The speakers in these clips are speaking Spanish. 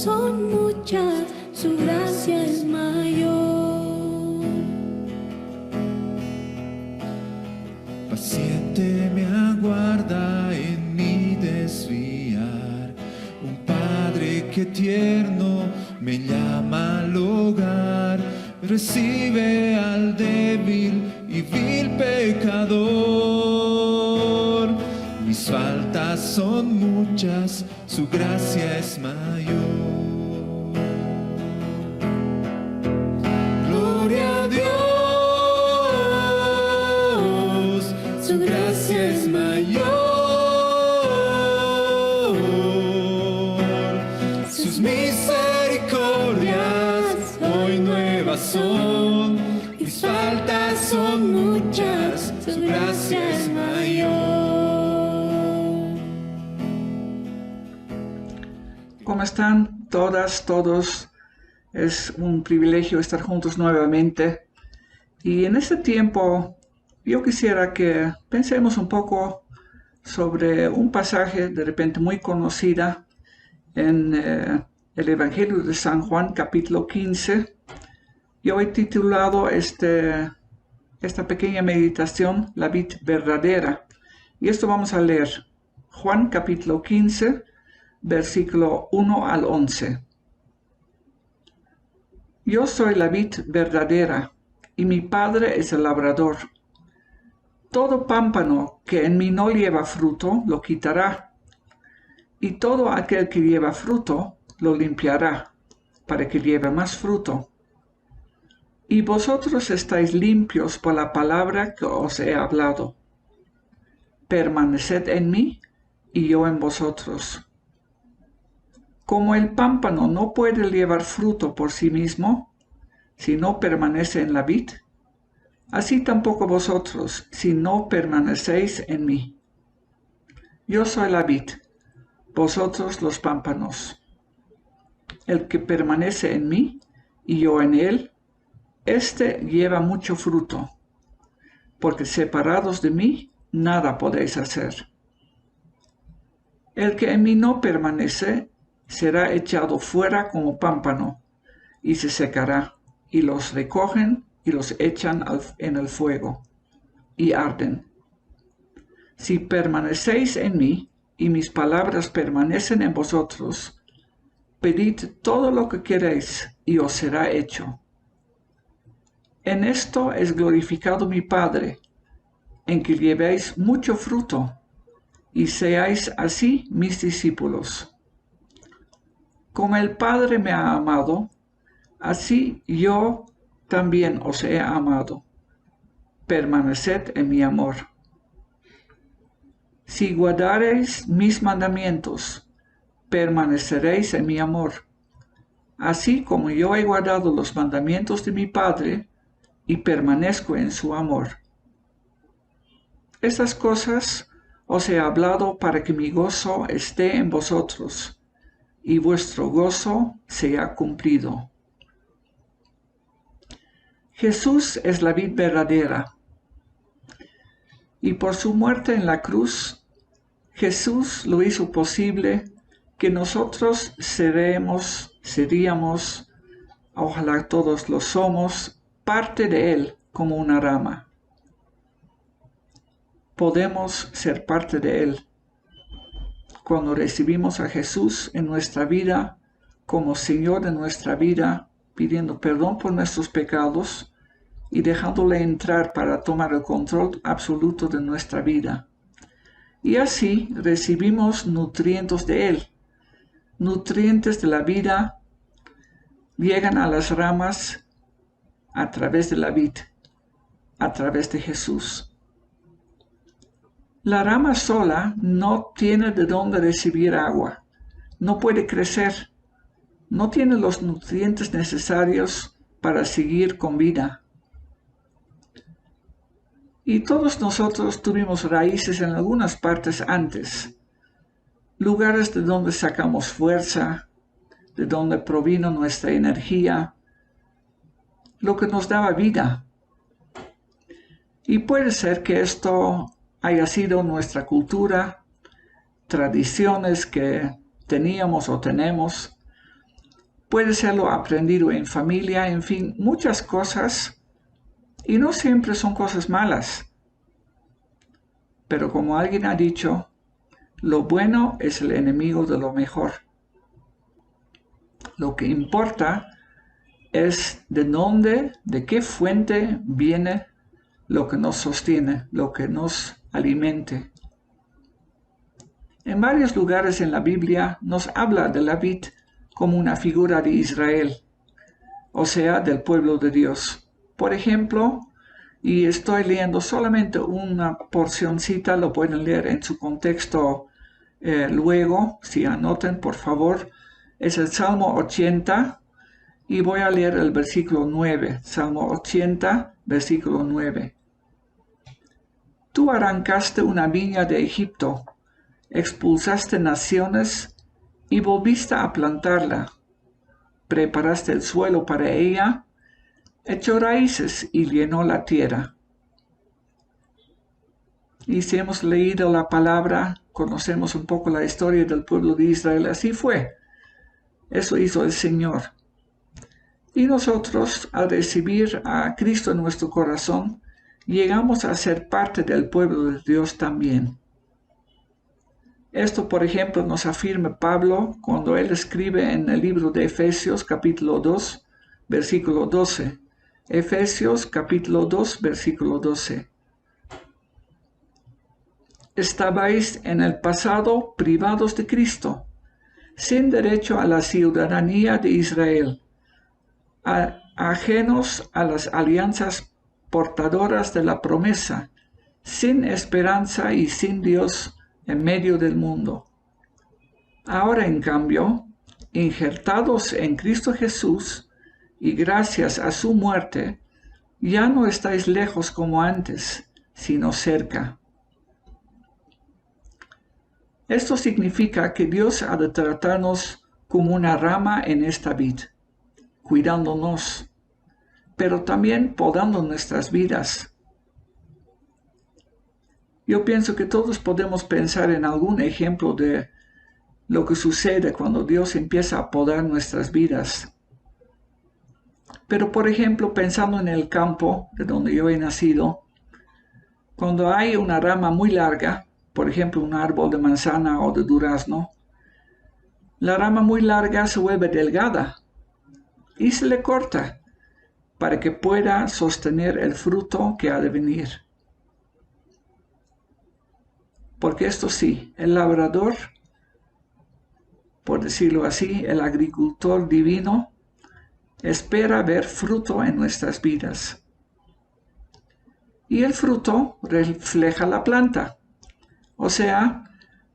son muchas, su gracia es mayor. Paciente me aguarda en mi desviar, un Padre que tierno me llama al hogar, recibe al débil y vil pecador. Mis faltas son muchas, su gracia es mayor. Gloria a Dios, su gracia es mayor. Sus misericordias hoy nuevas son. Mis faltas son muchas, su gracia es mayor. ¿Cómo están todas, todos? Es un privilegio estar juntos nuevamente. Y en este tiempo yo quisiera que pensemos un poco sobre un pasaje de repente muy conocida en el Evangelio de San Juan, capítulo 15. Yo he titulado esta pequeña meditación La vid verdadera. Y esto vamos a leer. Juan, capítulo 15, versículo 1 al 11. Yo soy la vid verdadera, y mi Padre es el labrador. Todo pámpano que en mí no lleva fruto, lo quitará, y todo aquel que lleva fruto, lo limpiará, para que lleve más fruto. Y vosotros estáis limpios por la palabra que os he hablado. Permaneced en mí, y yo en vosotros. Como el pámpano no puede llevar fruto por sí mismo, si no permanece en la vid, así tampoco vosotros, si no permanecéis en mí. Yo soy la vid, vosotros los pámpanos. El que permanece en mí, y yo en él, éste lleva mucho fruto, porque separados de mí, nada podéis hacer. El que en mí no permanece, será echado fuera como pámpano, y se secará, y los recogen y los echan en el fuego, y arden. Si permanecéis en mí, y mis palabras permanecen en vosotros, pedid todo lo que queréis, y os será hecho. En esto es glorificado mi Padre, en que llevéis mucho fruto, y seáis así mis discípulos. Como el Padre me ha amado, así yo también os he amado. Permaneced en mi amor. Si guardareis mis mandamientos, permaneceréis en mi amor, así como yo he guardado los mandamientos de mi Padre y permanezco en su amor. Estas cosas os he hablado para que mi gozo esté en vosotros, y vuestro gozo sea cumplido. Jesús es la vid verdadera, y por su muerte en la cruz, Jesús lo hizo posible que nosotros seríamos, ojalá todos lo somos, parte de Él como una rama. Podemos ser parte de Él cuando recibimos a Jesús en nuestra vida como Señor de nuestra vida, pidiendo perdón por nuestros pecados y dejándole entrar para tomar el control absoluto de nuestra vida. Y así recibimos nutrientes de Él. Nutrientes de la vida llegan a las ramas a través de la vid, a través de Jesús. La rama sola no tiene de dónde recibir agua, no puede crecer, no tiene los nutrientes necesarios para seguir con vida. Y todos nosotros tuvimos raíces en algunas partes antes, lugares de donde sacamos fuerza, de donde provino nuestra energía, lo que nos daba vida. Y puede ser que esto haya sido nuestra cultura, tradiciones que teníamos o tenemos, Puede serlo aprendido en familia, en fin, muchas cosas. Y no siempre son cosas malas. Pero como alguien ha dicho, lo bueno es el enemigo de lo mejor. Lo que importa es de dónde, de qué fuente viene lo que nos sostiene, lo que nos alimente. En varios lugares en la Biblia nos habla de la vid como una figura de Israel, o sea, del pueblo de Dios. Por ejemplo, y estoy leyendo solamente una porcioncita, lo pueden leer en su contexto luego, si anoten por favor, es el Salmo 80 y voy a leer el versículo 9, Salmo 80, versículo 9. Tú arrancaste una viña de Egipto, expulsaste naciones y volviste a plantarla. Preparaste el suelo para ella, echó raíces y llenó la tierra. Y si hemos leído la palabra, conocemos un poco la historia del pueblo de Israel. Así fue. Eso hizo el Señor. Y nosotros, al recibir a Cristo en nuestro corazón, llegamos a ser parte del pueblo de Dios también. Esto, por ejemplo, nos afirma Pablo cuando él escribe en el libro de Efesios, capítulo 2, versículo 12. Efesios, capítulo 2, versículo 12. Estabais en el pasado privados de Cristo, sin derecho a la ciudadanía de Israel, ajenos a las alianzas portadoras de la promesa, sin esperanza y sin Dios en medio del mundo. Ahora, en cambio, injertados en Cristo Jesús, y gracias a su muerte, ya no estáis lejos como antes, sino cerca. Esto significa que Dios ha de tratarnos como una rama en esta vid, cuidándonos, pero también podando nuestras vidas. Yo pienso que todos podemos pensar en algún ejemplo de lo que sucede cuando Dios empieza a podar nuestras vidas. Pero, por ejemplo, pensando en el campo de donde yo he nacido, cuando hay una rama muy larga, por ejemplo, un árbol de manzana o de durazno, la rama muy larga se vuelve delgada y se le corta para que pueda sostener el fruto que ha de venir. Porque esto sí, el labrador, por decirlo así, el agricultor divino, espera ver fruto en nuestras vidas. Y el fruto refleja la planta. O sea,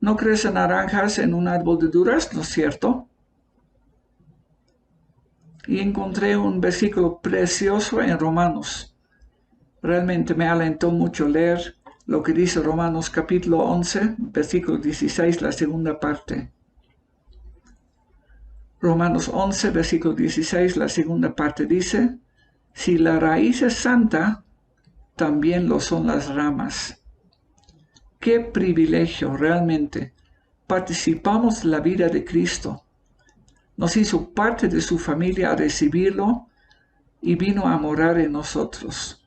no crecen naranjas en un árbol de durazno, ¿cierto? Y encontré un versículo precioso en Romanos. Realmente me alentó mucho leer lo que dice Romanos capítulo 11, versículo 16, la segunda parte. Romanos 11, versículo 16, la segunda parte dice, si la raíz es santa, también lo son las ramas. ¡Qué privilegio realmente! Participamos de la vida de Cristo. Nos hizo parte de su familia a recibirlo y vino a morar en nosotros.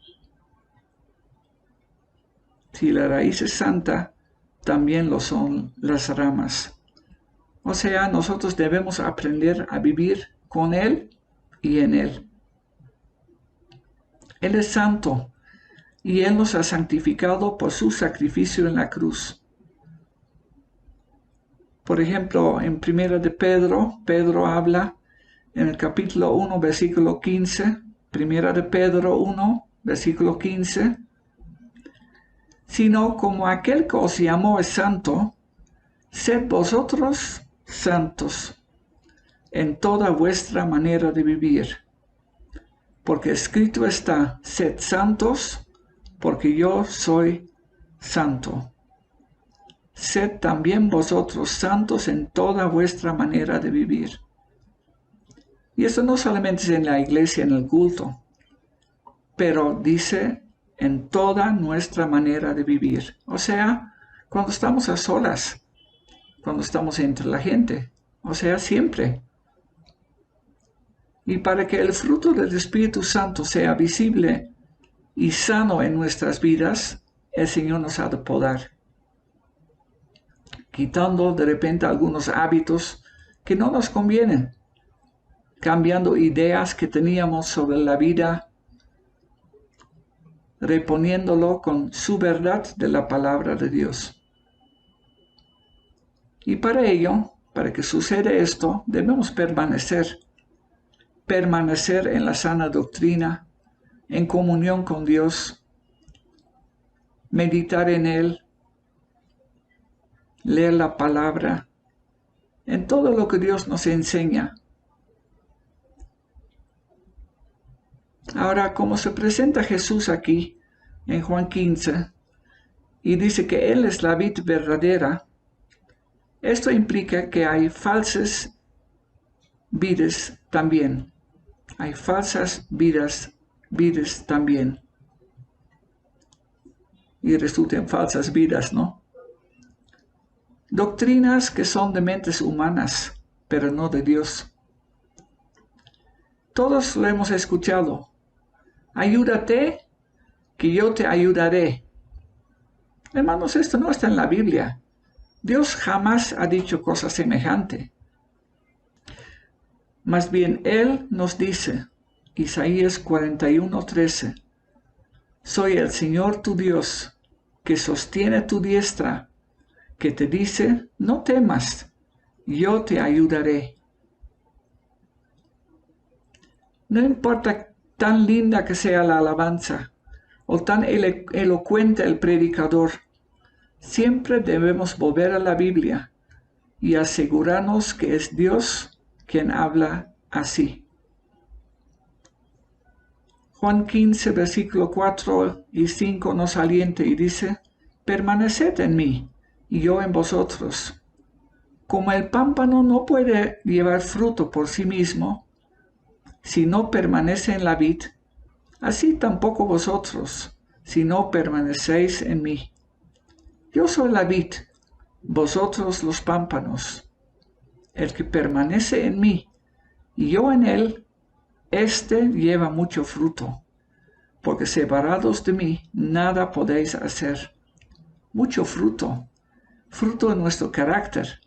Si la raíz es santa, también lo son las ramas. O sea, nosotros debemos aprender a vivir con Él y en Él. Él es santo y Él nos ha santificado por su sacrificio en la cruz. Por ejemplo, en 1 de Pedro, Pedro habla en el capítulo 1, versículo 15, 1 de Pedro 1, versículo 15, sino como aquel que os llamó es santo, sed vosotros santos en toda vuestra manera de vivir. Porque escrito está, sed santos, porque yo soy santo. Sed también vosotros santos en toda vuestra manera de vivir. Y eso no solamente es en la iglesia, en el culto, pero dice en toda nuestra manera de vivir. O sea, cuando estamos a solas, cuando estamos entre la gente, o sea, siempre. Y para que el fruto del Espíritu Santo sea visible y sano en nuestras vidas, el Señor nos ha de podar, quitando de repente algunos hábitos que no nos convienen, cambiando ideas que teníamos sobre la vida, reponiéndolo con su verdad de la palabra de Dios. Y para ello, para que suceda esto, debemos permanecer en la sana doctrina, en comunión con Dios, meditar en Él, leer la palabra, en todo lo que Dios nos enseña. Ahora, como se presenta Jesús aquí en Juan 15 y dice que Él es la vid verdadera, esto implica que hay falsas vides también. Hay falsas vides también. Y resultan falsas vidas, ¿no? Doctrinas que son de mentes humanas, pero no de Dios. Todos lo hemos escuchado. Ayúdate, que yo te ayudaré. Hermanos, esto no está en la Biblia. Dios jamás ha dicho cosa semejante. Más bien, Él nos dice, Isaías 41:13, soy el Señor tu Dios, que sostiene tu diestra, que te dice, no temas, yo te ayudaré. No importa tan linda que sea la alabanza, o tan elocuente el predicador, siempre debemos volver a la Biblia y asegurarnos que es Dios quien habla así. Juan 15, versículo 4 y 5 nos alienta y dice, permaneced en mí y yo en vosotros. Como el pámpano no puede llevar fruto por sí mismo, si no permanece en la vid, así tampoco vosotros, si no permanecéis en mí. Yo soy la vid, vosotros los pámpanos. El que permanece en mí y yo en él, éste lleva mucho fruto, porque separados de mí nada podéis hacer. Mucho fruto, fruto en nuestro carácter,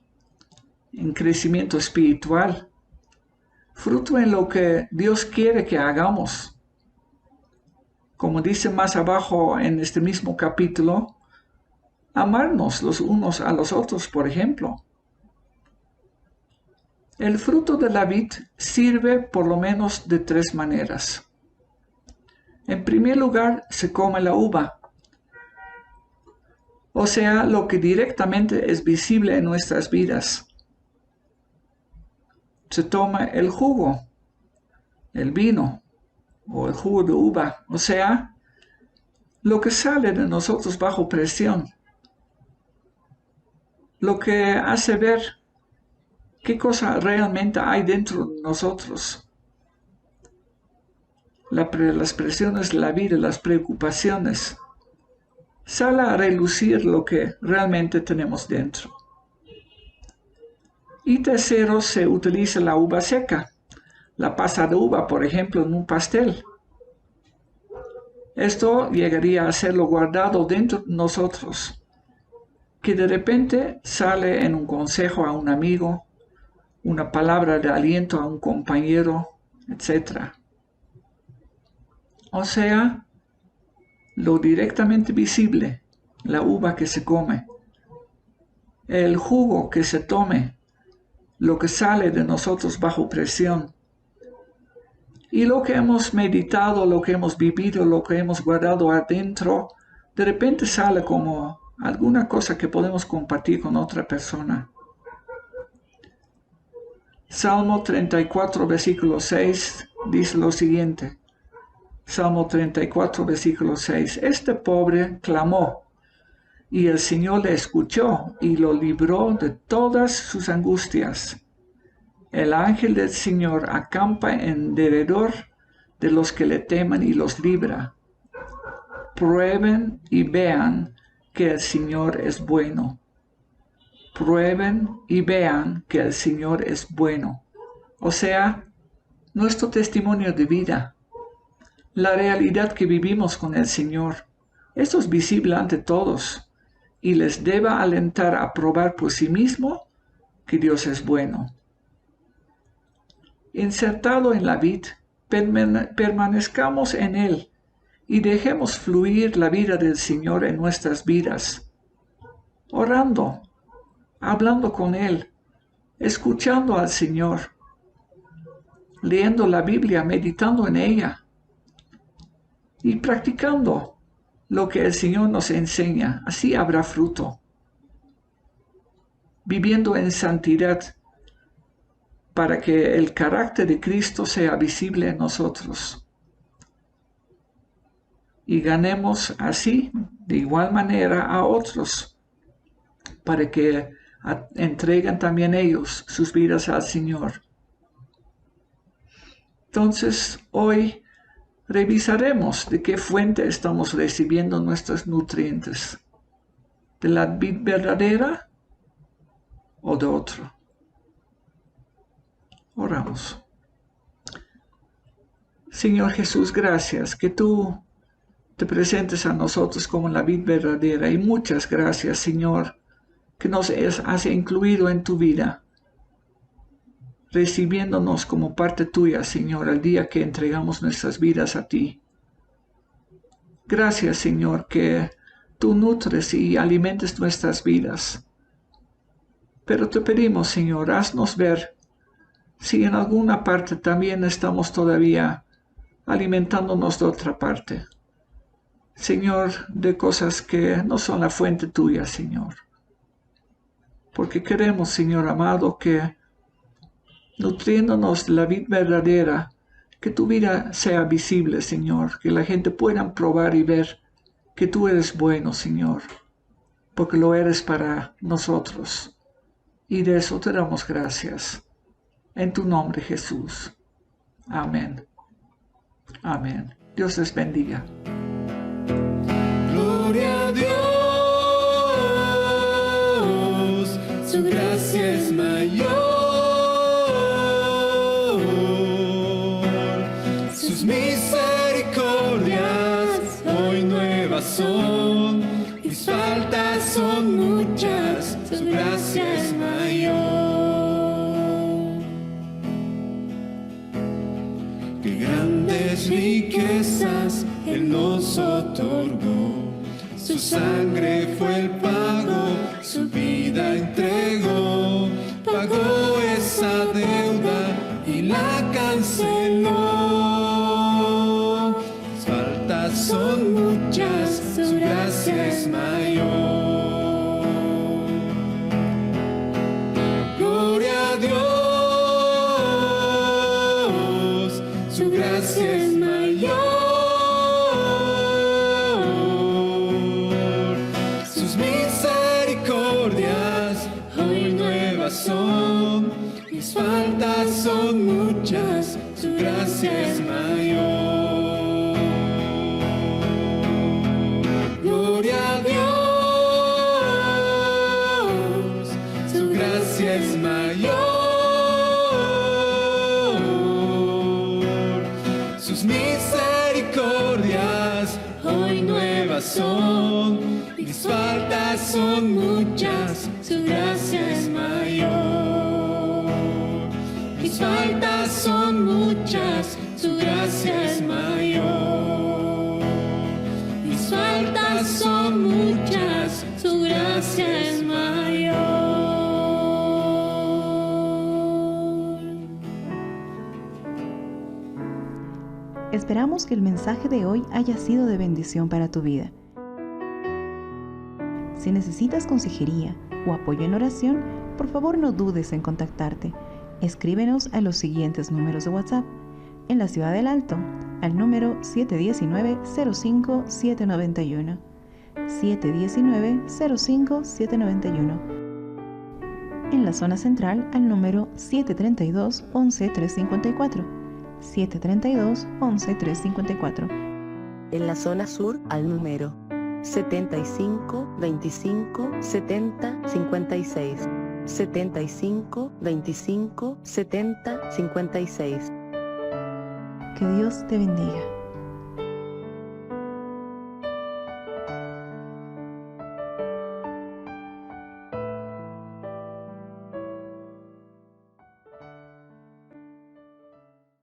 en crecimiento espiritual, fruto en lo que Dios quiere que hagamos. Como dice más abajo en este mismo capítulo, amarnos los unos a los otros, por ejemplo. El fruto de la vid sirve por lo menos de 3 maneras. En primer lugar, se come la uva, o sea, lo que directamente es visible en nuestras vidas. Se toma el jugo, el vino o el jugo de uva, o sea, lo que sale de nosotros bajo presión, lo que hace ver qué cosa realmente hay dentro de nosotros. Las presiones de la vida, las preocupaciones, sale a relucir lo que realmente tenemos dentro. Y tercero, se utiliza la uva seca, la pasa de uva, por ejemplo, en un pastel. Esto llegaría a ser lo guardado dentro de nosotros, que de repente sale en un consejo a un amigo, una palabra de aliento a un compañero, etc. O sea, lo directamente visible, la uva que se come, el jugo que se tome, lo que sale de nosotros bajo presión, y lo que hemos meditado, lo que hemos vivido, lo que hemos guardado adentro, de repente sale como alguna cosa que podemos compartir con otra persona. Salmo 34, versículo 6, dice lo siguiente. Salmo 34, versículo 6. Este pobre clamó, y el Señor le escuchó y lo libró de todas sus angustias. El ángel del Señor acampa en derredor de los que le temen y los libra. Prueben y vean que el Señor es bueno. Prueben y vean que el Señor es bueno. O sea, nuestro testimonio de vida, la realidad que vivimos con el Señor. Esto es visible ante todos y les deba alentar a probar por sí mismo que Dios es bueno. Insertado en la vid, permanezcamos en Él y dejemos fluir la vida del Señor en nuestras vidas, orando, hablando con Él, escuchando al Señor, leyendo la Biblia, meditando en ella y practicando lo que el Señor nos enseña. Así habrá fruto. Viviendo en santidad para que el carácter de Cristo sea visible en nosotros. Y ganemos así, de igual manera, a otros, para que entreguen también ellos sus vidas al Señor. Entonces, hoy revisaremos de qué fuente estamos recibiendo nuestros nutrientes, de la vid verdadera o de otro. Oramos. Señor Jesús, gracias que tú te presentes a nosotros como la vid verdadera, y muchas gracias, Señor, que nos has incluido en tu vida, recibiéndonos como parte tuya, Señor, el día que entregamos nuestras vidas a ti. Gracias, Señor, que tú nutres y alimentes nuestras vidas. Pero te pedimos, Señor, haznos ver si en alguna parte también estamos todavía alimentándonos de otra parte. Señor, de cosas que no son la fuente tuya, Señor. Porque queremos, Señor amado, que nutriéndonos de la vid verdadera, que tu vida sea visible, Señor, que la gente pueda probar y ver que tú eres bueno, Señor, porque lo eres para nosotros. Y de eso te damos gracias. En tu nombre, Jesús. Amén. Amén. Dios les bendiga. Gloria a Dios, su gracia es mayor, sus misericordias hoy nuevas son, mis faltas son muchas, su gracia es mayor. Qué grandes riquezas Él nos otorgó, su sangre fue el pago, su vida entregó, pagó esa deuda y la canceló. Las faltas son muchas, su gracia es mayor. Gloria a Dios, su gracia es mayor. Sus misericordias hoy nuevas son, mis faltas son muchas, su gracia es mayor. Gloria a Dios, su gracia es mayor. Sus misericordias hoy nuevas son, mis faltas son muchas, su gracia es mayor. Mis faltas son muchas, su gracia es mayor. Mis faltas son muchas, su gracia es mayor. Esperamos que el mensaje de hoy haya sido de bendición para tu vida. Si necesitas consejería o apoyo en oración, por favor no dudes en contactarte. Escríbenos a los siguientes números de WhatsApp. En la Ciudad del Alto, al número 719-05-791. 719-05-791. En la zona central, al número 732-11-354. 732-11-354. En la zona sur, al número 75 25 70 56. 75 25 70 56. Que Dios te bendiga.